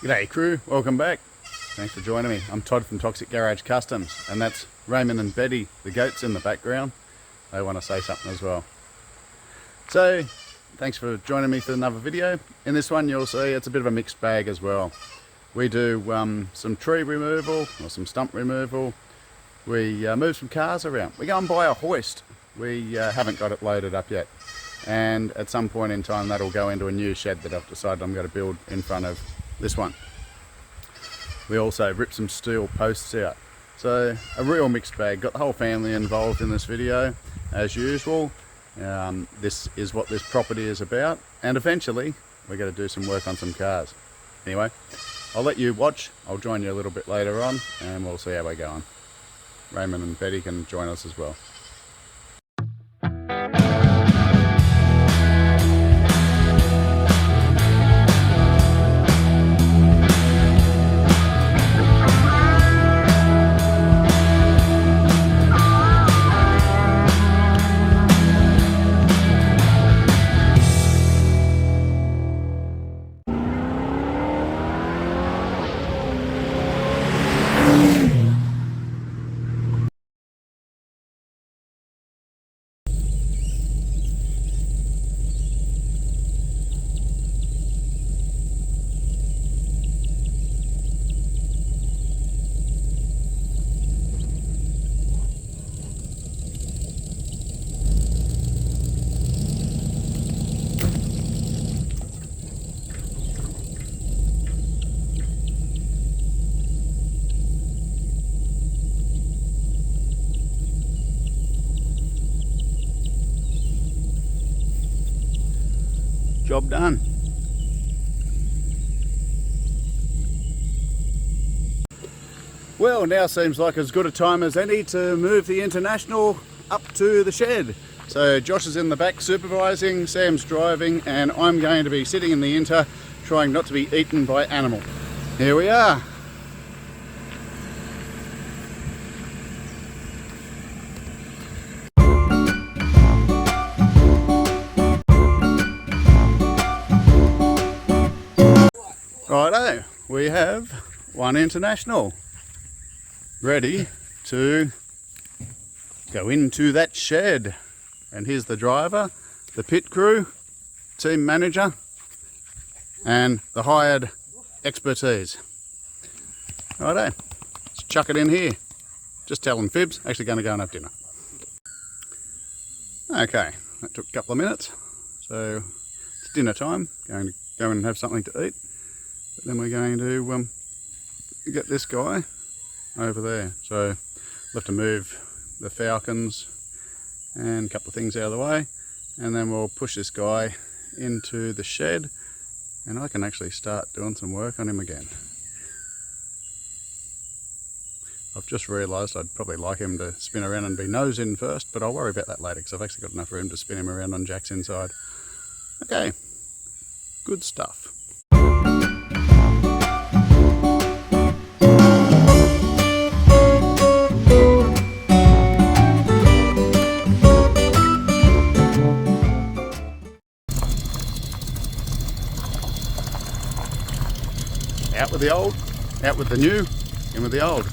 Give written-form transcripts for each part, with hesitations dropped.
G'day crew, welcome back. Thanks for joining me. I'm Todd from Toxic Garage Customs, and that's Raymond and Betty, the goats in the background. They want to say something as well. So, thanks for joining me for another video. In this one you'll see it's a bit of a mixed bag as well. We do some tree removal, or some stump removal. We move some cars around. We go and buy a hoist. We haven't got it loaded up yet. And at some point in time that'll go into a new shed that I've decided I'm going to build in front of this one. We also rip some steel posts out. So a real mixed bag. Got the whole family involved in this video as usual. This is what this property is about, and eventually we're going to do some work on some cars. Anyway, I'll let you watch. I'll join you a little bit later on and we'll see how we're going. Raymond and Betty can join us as well. Job done. Well, now seems like as good a time as any to move the International up to the shed. So Josh is in the back supervising, Sam's driving, and I'm going to be sitting in the Inter trying not to be eaten by animal. Here we are. Righto, we have one International ready to go into that shed. And here's the driver, the pit crew, team manager, and the hired expertise. Righto, let's chuck it in here. Just telling fibs, actually going to go and have dinner. Okay, that took a couple of minutes. So it's dinner time, going to go and have something to eat. But then we're going to get this guy over there. So we'll have to move the falcons and a couple of things out of the way, and then we'll push this guy into the shed and I can actually start doing some work on him again. I've just realised I'd probably like him to spin around and be nose in first, but I'll worry about that later because I've actually got enough room to spin him around on Jack's inside. Okay, good stuff. Out with the old, out with the new, in with the old.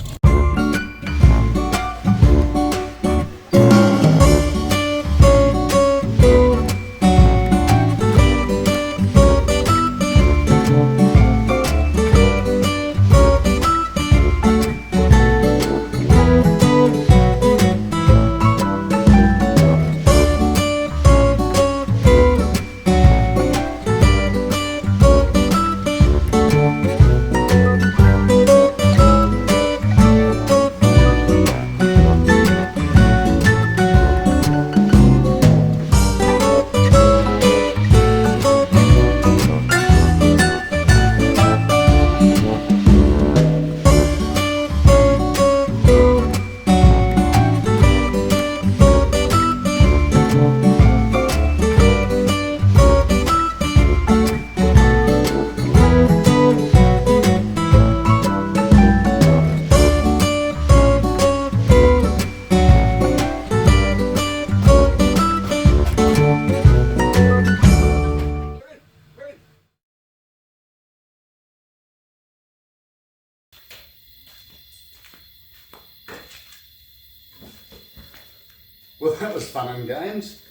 Well, that was fun and games.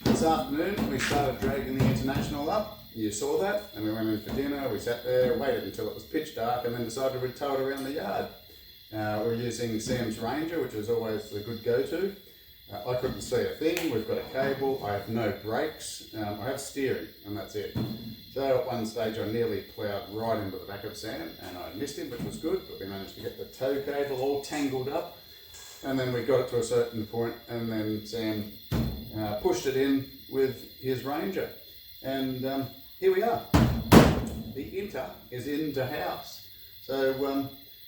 This afternoon we started dragging the International up. You saw that, and we went in for dinner. We sat there, waited until it was pitch dark, and then decided we'd tow it around the yard. We're using Sam's Ranger, which is always the good go-to. I couldn't see a thing. We've got a cable. I have no brakes. I have steering, and that's it. So at one stage I nearly ploughed right into the back of Sam, and I missed him, which was good, but we managed to get the tow cable all tangled up. And then we got it to a certain point, and then Sam pushed it in with his Ranger. And here we are. The Inter is into house. So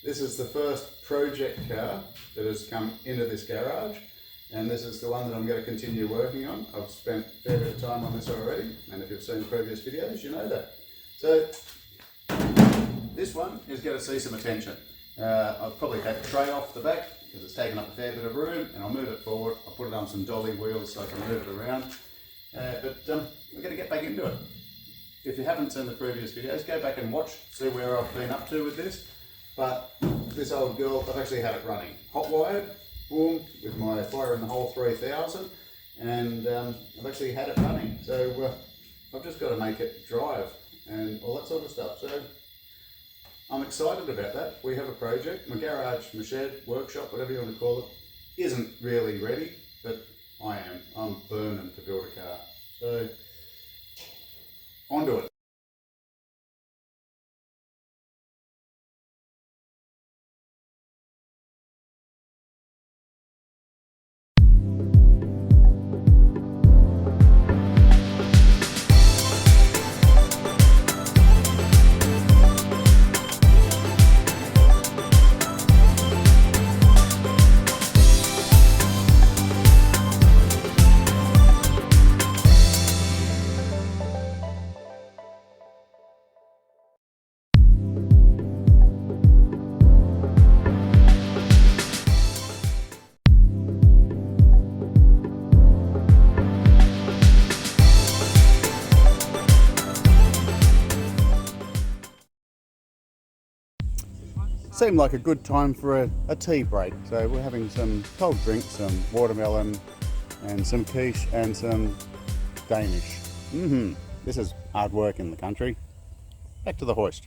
this is the first project car that has come into this garage, and this is the one that I'm going to continue working on. I've spent a fair bit of time on this already, and if you've seen previous videos, you know that. So this one is going to see some attention. I'll probably take the tray off the back because it's taken up a fair bit of room, and I'll move it forward. I'll put it on some dolly wheels so I can move it around. But we're going to get back into it. If you haven't seen the previous videos, go back and watch, see where I've been up to with this. But this old girl, I've actually had it running hot wired, boom, with my Fire in the Hole 3000, and I've actually had it running. So I've just got to make it drive and all that sort of stuff. So I'm excited about that. We have a project. My garage, my shed, workshop, whatever you want to call it, isn't really ready, but I am. I'm burning to build a car. So onto it. Seemed like a good time for a tea break. So we're having some cold drinks, some watermelon and some quiche and some Danish. This is hard work in the country. Back to the hoist.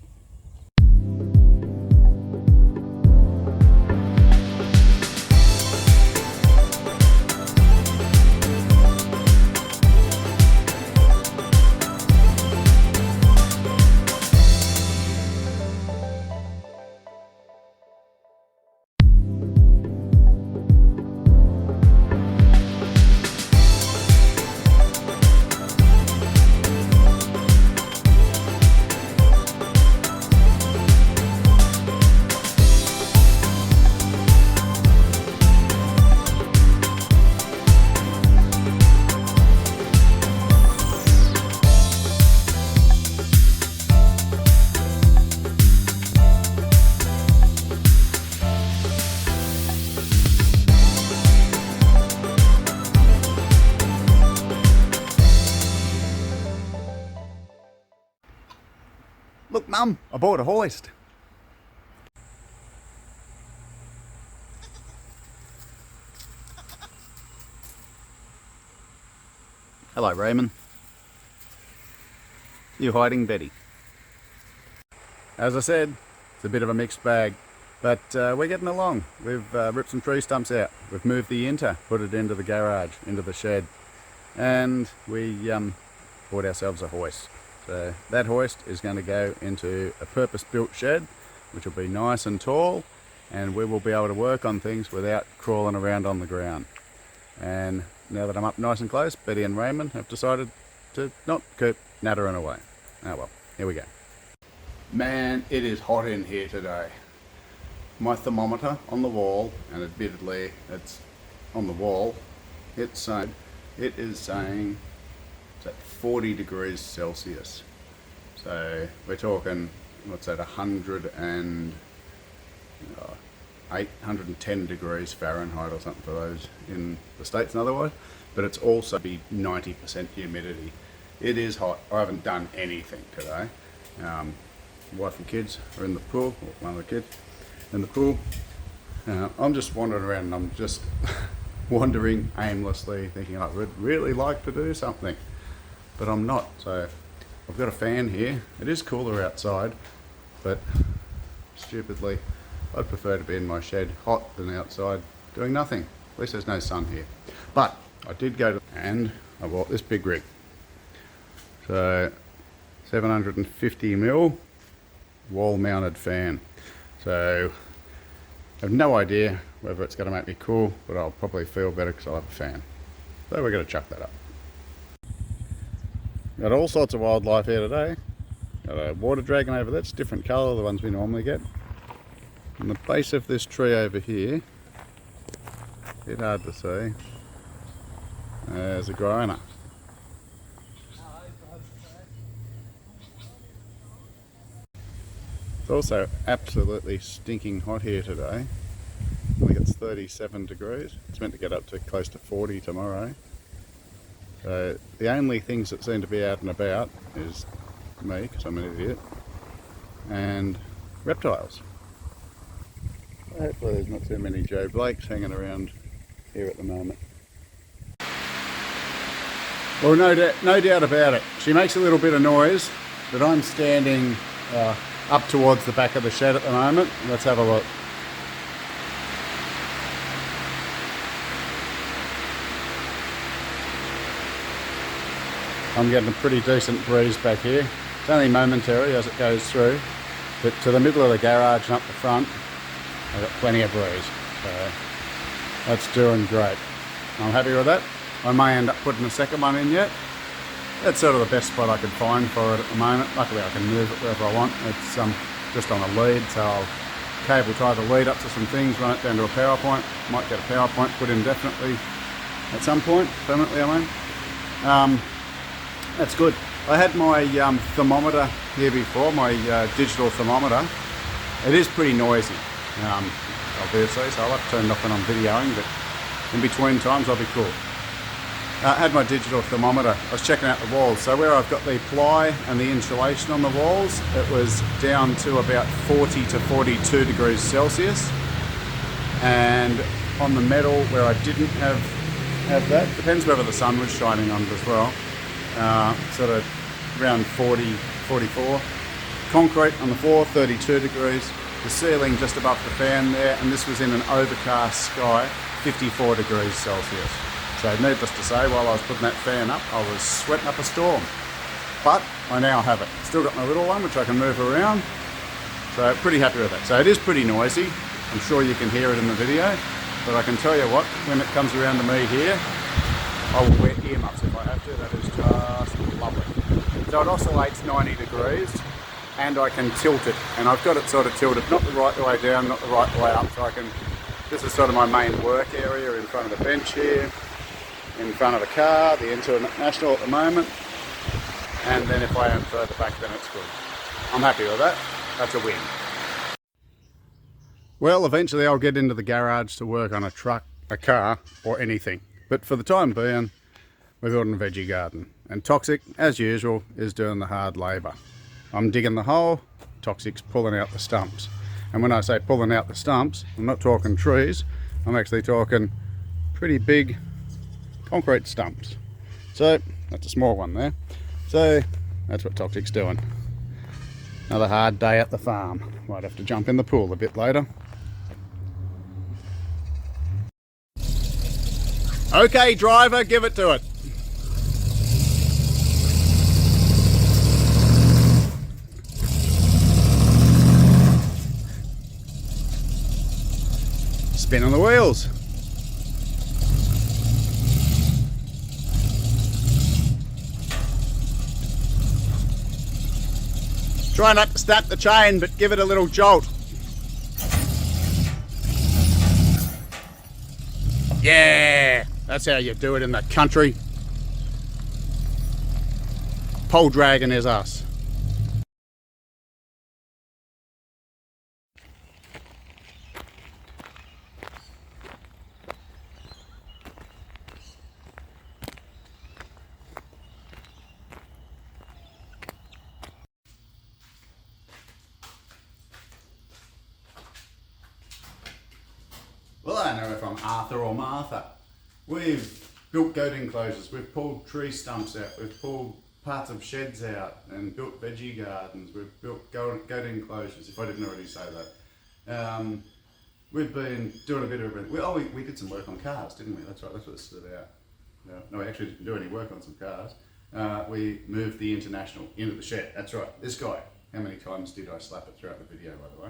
Look, Mum, I bought a hoist. Hello, Raymond. You hiding, Betty? As I said, it's a bit of a mixed bag, but we're getting along. We've ripped some tree stumps out. We've moved the Inter, put it into the garage, into the shed, and we bought ourselves a hoist. So that hoist is going to go into a purpose-built shed, which will be nice and tall, and we will be able to work on things without crawling around on the ground. And now that I'm up nice and close, Betty and Raymond have decided to not keep nattering away. Oh well, here we go. Man, it is hot in here today. My thermometer on the wall, and admittedly it's on the wall, it is saying it's at 40 degrees Celsius. So we're talking, what's that, 810 degrees Fahrenheit or something for those in the States and otherwise. But it's also be 90% humidity. It is hot. I haven't done anything today. Wife and kids are in the pool, or one of the kids in the pool. I'm just wandering around and I'm just wandering aimlessly, thinking I would really like to do something, but I'm not. So I've got a fan here. It is cooler outside, but stupidly, I'd prefer to be in my shed hot than outside doing nothing. At least there's no sun here. But I did go to, and I bought this big rig. So 750mm wall mounted fan. So I have no idea whether it's going to make me cool, but I'll probably feel better because I'll have a fan. So we're going to chuck that up. Got all sorts of wildlife here today. Got a water dragon over there, it's a different colour, the ones we normally get. On the base of this tree over here, a bit hard to see, there's a groiner. It's also absolutely stinking hot here today. I think it's 37 degrees. It's meant to get up to close to 40 tomorrow. So the only things that seem to be out and about is me, because I'm an idiot, and reptiles. Hopefully there's not too many Joe Blakes hanging around here at the moment. Well, no doubt about it. She makes a little bit of noise, but I'm standing up towards the back of the shed at the moment. Let's have a look. I'm getting a pretty decent breeze back here. It's only momentary as it goes through, but to the middle of the garage and up the front, I've got plenty of breeze. So that's doing great. I'm happy with that. I may end up putting a second one in yet. That's sort of the best spot I could find for it at the moment. Luckily I can move it wherever I want. It's just on a lead, so I'll cable tie the lead up to some things, run it down to a power point. Might get a power point put in definitely at some point, permanently I mean. That's good. I had my thermometer here before, my digital thermometer. It is pretty noisy, obviously, so I'll have to turn it off when I'm videoing, but in between times I'll be cool. I had my digital thermometer. I was checking out the walls. So where I've got the ply and the insulation on the walls, it was down to about 40 to 42 degrees Celsius. And on the metal where I didn't have that, depends whether the sun was shining on it as well, sort of around 40, 44. Concrete on the floor, 32 degrees. The ceiling just above the fan there, and this was in an overcast sky, 54 degrees Celsius. So needless to say, while I was putting that fan up, I was sweating up a storm. But I now have it. Still got my little one, which I can move around. So pretty happy with that. So it is pretty noisy. I'm sure you can hear it in the video. But I can tell you what, when it comes around to me here, I will wear earmuffs if I have to. That is just lovely. So it oscillates 90 degrees, and I can tilt it. And I've got it sort of tilted, not the right way down, not the right way up. So I can, this is sort of my main work area in front of the bench here. In front of the car, the International at the moment, and then if I am further back then it's good. I'm happy with that, that's a win. Well, eventually I'll get into the garage to work on a truck, a car or anything, but for the time being we're building a veggie garden, and Toxic, as usual, is doing the hard labour. I'm digging the hole, Toxic's pulling out the stumps, and when I say pulling out the stumps, I'm not talking trees, I'm actually talking pretty big concrete stumps. So that's a small one there. So that's what Toxic's doing. Another hard day at the farm. Might have to jump in the pool a bit later. Okay, driver, give it to it. Spinning the wheels. Try not to snap the chain, but give it a little jolt. Yeah, that's how you do it in the country. Pole dragon is us. Well, I don't know if I'm Arthur or Martha. We've built goat enclosures, we've pulled tree stumps out, we've pulled parts of sheds out and built veggie gardens, we've built goat enclosures, if I didn't already say that. We've been doing a bit of everything. We did some work on cars, didn't we? That's right, that's what this is about. No, we actually didn't do any work on some cars. We moved the International into the shed, that's right. This guy, how many times did I slap it throughout the video, by the way?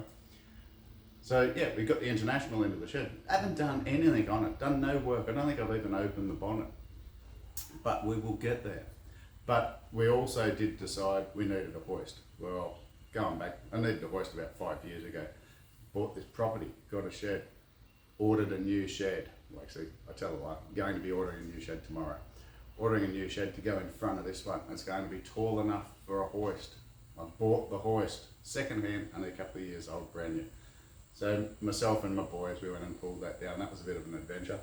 So yeah, we got the International into the shed. I haven't done anything on it, done no work. I don't think I've even opened the bonnet, but we will get there. But we also did decide we needed a hoist. Well, going back, I needed a hoist about 5 years ago. Bought this property, got a shed, ordered a new shed. Well, actually, I tell you what, I'm going to be ordering a new shed tomorrow. Ordering a new shed to go in front of this one. It's going to be tall enough for a hoist. I bought the hoist second-hand, only a couple of years old, brand new. So myself and my boys, we went and pulled that down. That was a bit of an adventure.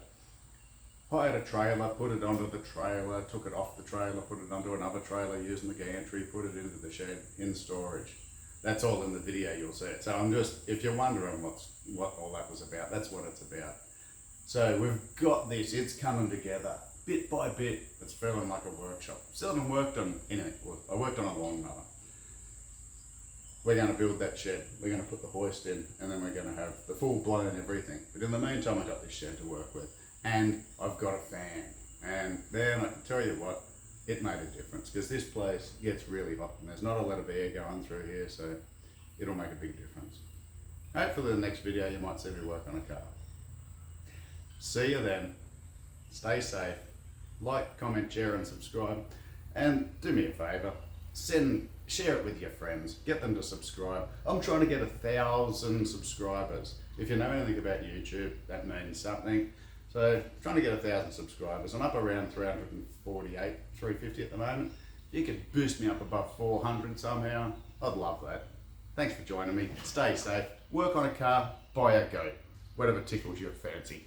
Hired a trailer, put it onto the trailer, took it off the trailer, put it onto another trailer using the gantry, put it into the shed in storage. That's all in the video, you'll see it. So I'm just, if you're wondering what all that was about, that's what it's about. So we've got this, it's coming together, bit by bit. It's feeling like a workshop. Still haven't worked on anything. I worked on a lawnmower. We're going to build that shed, we're going to put the hoist in, and then we're going to have the full blown everything. But in the meantime, I've got this shed to work with, and I've got a fan. And then I can tell you what, it made a difference, because this place gets really hot and there's not a lot of air going through here, so it'll make a big difference. Hopefully the next video you might see me work on a car. See you then. Stay safe. Like, comment, share and subscribe. And do me a favour, share it with your friends, get them to subscribe. I'm trying to get 1,000 subscribers. If you know anything about YouTube, that means something. So trying to get 1,000 subscribers. I'm up around 348, 350 at the moment. If you could boost me up above 400 somehow, I'd love that. Thanks for joining me. Stay safe. Work on a car, buy a goat. Whatever tickles your fancy.